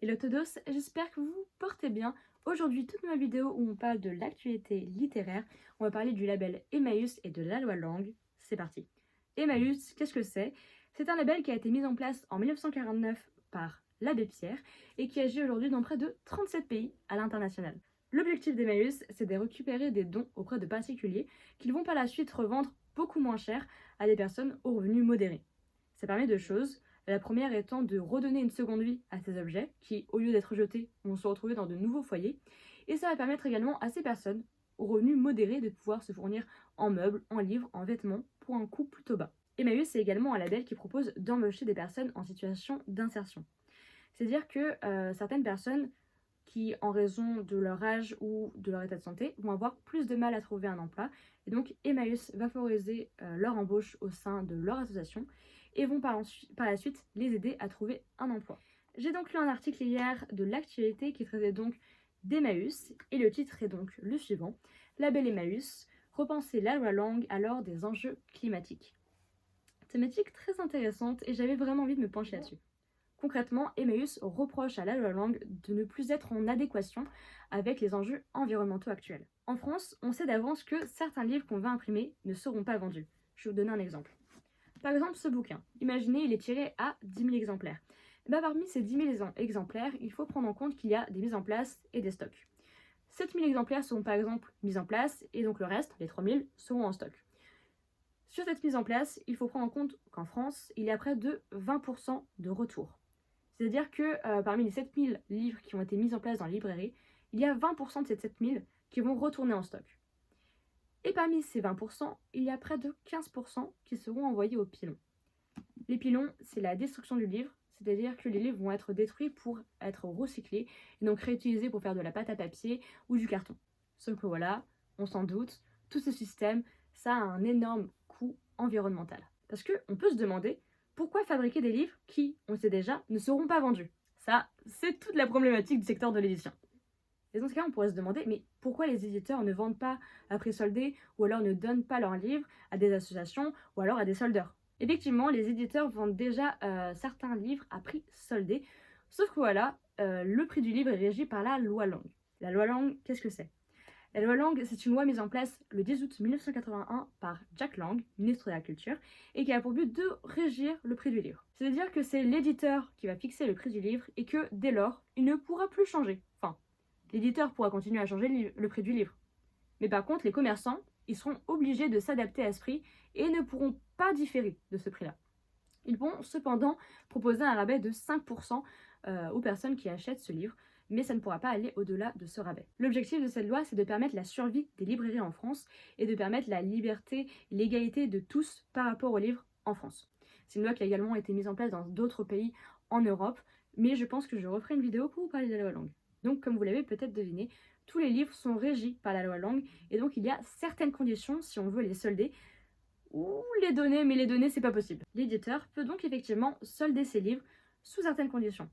Hello Todos, j'espère que vous vous portez bien. Aujourd'hui, toute ma vidéo où on parle de l'actualité littéraire, on va parler du label Emmaüs et de la loi Langue. C'est parti. Emmaüs, qu'est-ce que c'est? C'est un label qui a été mis en place en 1949 par l'abbé Pierre et qui agit aujourd'hui dans près de 37 pays à l'international. L'objectif d'Emmaüs, c'est de récupérer des dons auprès de particuliers qu'ils vont par la suite revendre beaucoup moins cher à des personnes aux revenus modérés. Ça permet deux choses. La première étant de redonner une seconde vie à ces objets qui, au lieu d'être jetés, vont se retrouver dans de nouveaux foyers. Et ça va permettre également à ces personnes, aux revenus modérés, de pouvoir se fournir en meubles, en livres, en vêtements, pour un coût plutôt bas. Emmaüs, c'est également un label qui propose d'embaucher des personnes en situation d'insertion. C'est-à-dire que certaines personnes qui, en raison de leur âge ou de leur état de santé, vont avoir plus de mal à trouver un emploi. Et donc, Emmaüs va favoriser leur embauche au sein de leur association et vont par la suite les aider à trouver un emploi. J'ai donc lu un article hier de l'actualité qui traitait donc d'Emmaüs, et le titre est donc le suivant: Label Emmaüs, repenser la loi Langue à l'heure des enjeux climatiques. Thématique très intéressante et j'avais vraiment envie de me pencher là-dessus. Concrètement, Emmaüs reproche à la loi Langue de ne plus être en adéquation avec les enjeux environnementaux actuels. En France, on sait d'avance que certains livres qu'on va imprimer ne seront pas vendus. Je vais vous donner un exemple. Par exemple, ce bouquin. Imaginez, il est tiré à 10 000 exemplaires. Parmi ces 10 000 exemplaires, il faut prendre en compte qu'il y a des mises en place et des stocks. 7 000 exemplaires seront par exemple mis en place et donc le reste, les 3 000, seront en stock. Sur cette mise en place, il faut prendre en compte qu'en France, il y a près de 20% de retour. C'est-à-dire que parmi les 7 000 livres qui ont été mis en place dans la librairie, il y a 20% de ces 7 000 qui vont retourner en stock. Et parmi ces 20%, il y a près de 15% qui seront envoyés aux pilons. Les pilons, c'est la destruction du livre, c'est-à-dire que les livres vont être détruits pour être recyclés et donc réutilisés pour faire de la pâte à papier ou du carton. Sauf que voilà, on s'en doute, tout ce système, ça a un énorme coût environnemental. Parce qu'on peut se demander pourquoi fabriquer des livres qui, on sait déjà, ne seront pas vendus. Ça, c'est toute la problématique du secteur de l'édition. Et dans ce cas, on pourrait se demander, mais pourquoi les éditeurs ne vendent pas à prix soldé ou alors ne donnent pas leurs livres à des associations ou alors à des soldeurs? Effectivement, les éditeurs vendent déjà certains livres à prix soldé, sauf que voilà, le prix du livre est régi par la loi Langue. La loi Langue, qu'est-ce que c'est? La loi Langue, c'est une loi mise en place le 10 août 1981 par Jack Lang, ministre de la Culture, et qui a pour but de régir le prix du livre. C'est-à-dire que c'est l'éditeur qui va fixer le prix du livre et que, dès lors, il ne pourra plus changer. Enfin, l'éditeur pourra continuer à changer le prix du livre. Mais par contre, les commerçants, ils seront obligés de s'adapter à ce prix et ne pourront pas différer de ce prix-là. Ils vont cependant proposer un rabais de 5% aux personnes qui achètent ce livre, mais ça ne pourra pas aller au-delà de ce rabais. L'objectif de cette loi, c'est de permettre la survie des librairies en France et de permettre la liberté et l'égalité de tous par rapport aux livres en France. C'est une loi qui a également été mise en place dans d'autres pays en Europe, mais je pense que je referai une vidéo pour vous parler de la loi Langue. Donc, comme vous l'avez peut-être deviné, tous les livres sont régis par la loi Langue, et donc il y a certaines conditions si on veut les solder, ou les donner, mais les donner, c'est pas possible. L'éditeur peut donc effectivement solder ses livres sous certaines conditions.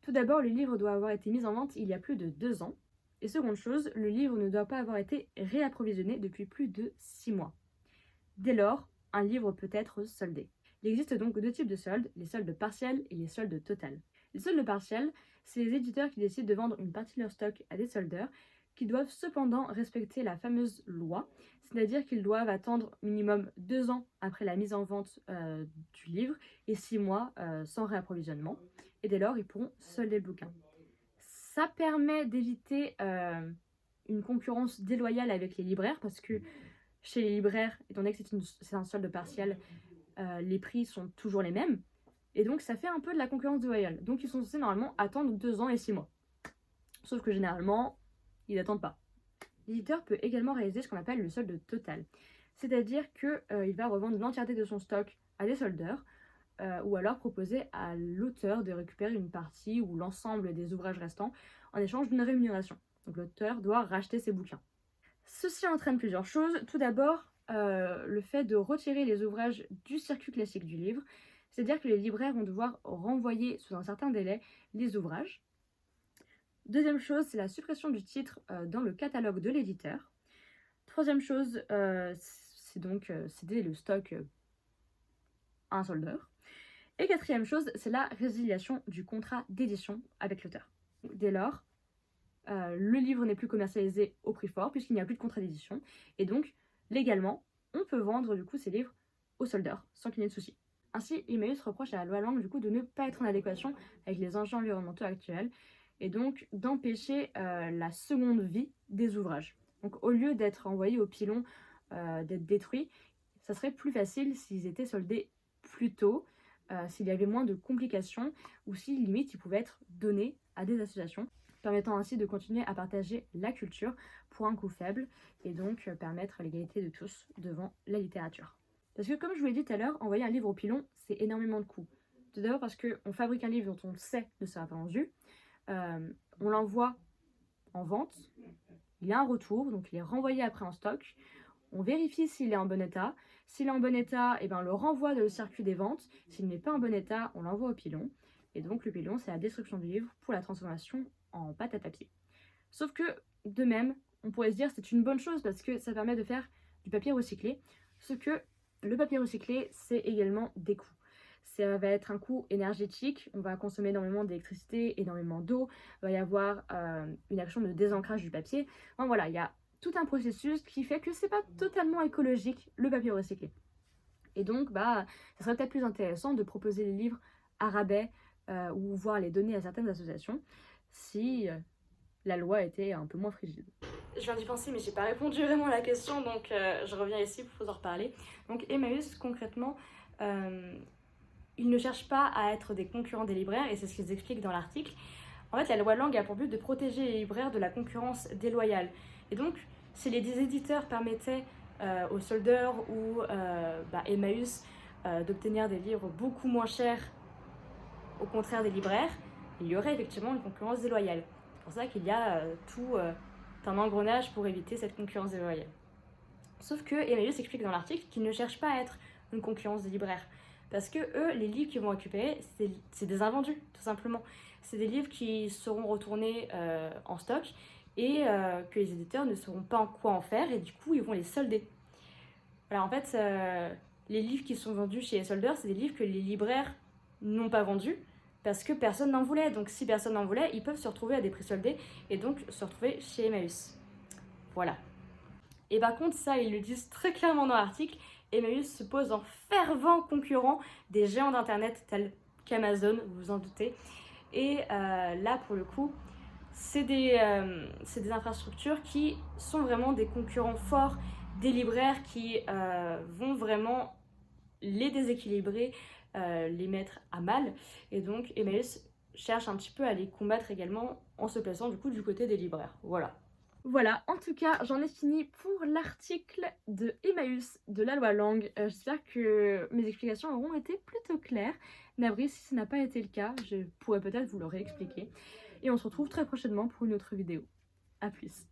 Tout d'abord, le livre doit avoir été mis en vente il y a plus de 2 ans. Et seconde chose, le livre ne doit pas avoir été réapprovisionné depuis plus de 6 mois. Dès lors, un livre peut être soldé. Il existe donc deux types de soldes, les soldes partiels et les soldes totales. Les soldes partiels, c'est les éditeurs qui décident de vendre une partie de leur stock à des soldeurs, qui doivent cependant respecter la fameuse loi, c'est-à-dire qu'ils doivent attendre minimum 2 ans après la mise en vente du livre et 6 mois sans réapprovisionnement. Et dès lors, ils pourront solder le bouquin. Ça permet d'éviter une concurrence déloyale avec les libraires, parce que chez les libraires, étant donné que c'est un solde partiel, les prix sont toujours les mêmes. Et donc, ça fait un peu de la concurrence déloyale. Donc, ils sont censés normalement attendre 2 ans et 6 mois. Sauf que généralement, ils n'attendent pas. L'éditeur peut également réaliser ce qu'on appelle le solde total. C'est-à-dire qu'il va revendre l'entièreté de son stock à des soldeurs, ou alors proposer à l'auteur de récupérer une partie ou l'ensemble des ouvrages restants en échange d'une rémunération. Donc l'auteur doit racheter ses bouquins. Ceci entraîne plusieurs choses. Tout d'abord, le fait de retirer les ouvrages du circuit classique du livre, c'est-à-dire que les libraires vont devoir renvoyer sous un certain délai les ouvrages. Deuxième chose, c'est la suppression du titre dans le catalogue de l'éditeur. Troisième chose, c'est donc céder le stock à un soldeur. Et quatrième chose, c'est la résiliation du contrat d'édition avec l'auteur. Dès lors, le livre n'est plus commercialisé au prix fort puisqu'il n'y a plus de contrat d'édition. Et donc, légalement, on peut vendre du coup ces livres aux soldeurs sans qu'il n'y ait de souci. Ainsi, Emmaüs reproche à la loi Lang du coup de ne pas être en adéquation avec les enjeux environnementaux actuels et donc d'empêcher la seconde vie des ouvrages. Donc au lieu d'être envoyés au pilon, d'être détruits, ça serait plus facile s'ils étaient soldés plus tôt, s'il y avait moins de complications ou si limite ils pouvaient être donnés à des associations, permettant ainsi de continuer à partager la culture pour un coût faible et donc permettre l'égalité de tous devant la littérature. Parce que comme je vous l'ai dit tout à l'heure, envoyer un livre au pilon, c'est énormément de coûts. Tout d'abord parce qu'on fabrique un livre dont on sait ne sera pas vendu, on l'envoie en vente, il a un retour, donc il est renvoyé après en stock, on vérifie s'il est en bon état, s'il est en bon état, et ben on le renvoie dans le circuit des ventes, s'il n'est pas en bon état, on l'envoie au pilon, et donc le pilon c'est la destruction du livre pour la transformation en pâte à papier. Sauf que, de même, on pourrait se dire que c'est une bonne chose parce que ça permet de faire du papier recyclé, ce que le papier recyclé c'est également des coûts. Ça va être un coût énergétique, on va consommer énormément d'électricité, énormément d'eau, il va y avoir une action de désancrage du papier. Enfin, voilà, il y a tout un processus qui fait que c'est pas totalement écologique le papier recyclé. Et donc, ça serait peut-être plus intéressant de proposer les livres à rabais ou voire les donner à certaines associations si la loi était un peu moins frigide. Je viens d'y penser mais j'ai pas répondu vraiment à la question donc je reviens ici pour vous en reparler. Donc Emmaüs concrètement, ils ne cherchent pas à être des concurrents des libraires et c'est ce qu'ils expliquent dans l'article. En fait la loi Lang a pour but de protéger les libraires de la concurrence déloyale. Et donc si les éditeurs permettaient aux soldeurs ou Emmaüs d'obtenir des livres beaucoup moins chers au contraire des libraires, il y aurait effectivement une concurrence déloyale. C'est pour ça qu'il y a tout un engrenage pour éviter cette concurrence déloyale. Sauf que Emmaüs explique dans l'article qu'ils ne cherchent pas à être une concurrence des libraires. Parce que eux, les livres qu'ils vont récupérer, c'est des invendus, tout simplement. C'est des livres qui seront retournés en stock et que les éditeurs ne sauront pas quoi en faire et du coup, ils vont les solder. Voilà, en fait, les livres qui sont vendus chez les soldeurs, c'est des livres que les libraires n'ont pas vendus parce que personne n'en voulait. Donc si personne n'en voulait, ils peuvent se retrouver à des prix soldés et donc se retrouver chez Emmaüs. Voilà. Et par contre, ça, ils le disent très clairement dans l'article, Emmaüs se pose en fervent concurrent des géants d'internet tels qu'Amazon, vous vous en doutez. Et là, pour le coup, c'est des infrastructures qui sont vraiment des concurrents forts des libraires qui vont vraiment les déséquilibrer, les mettre à mal. Et donc Emmaüs cherche un petit peu à les combattre également en se plaçant du coup du côté des libraires. Voilà. Voilà, en tout cas, j'en ai fini pour l'article de Emmaüs de la loi Lang. J'espère que mes explications auront été plutôt claires. Navré si ce n'a pas été le cas, je pourrais peut-être vous le réexpliquer. Et on se retrouve très prochainement pour une autre vidéo. A plus.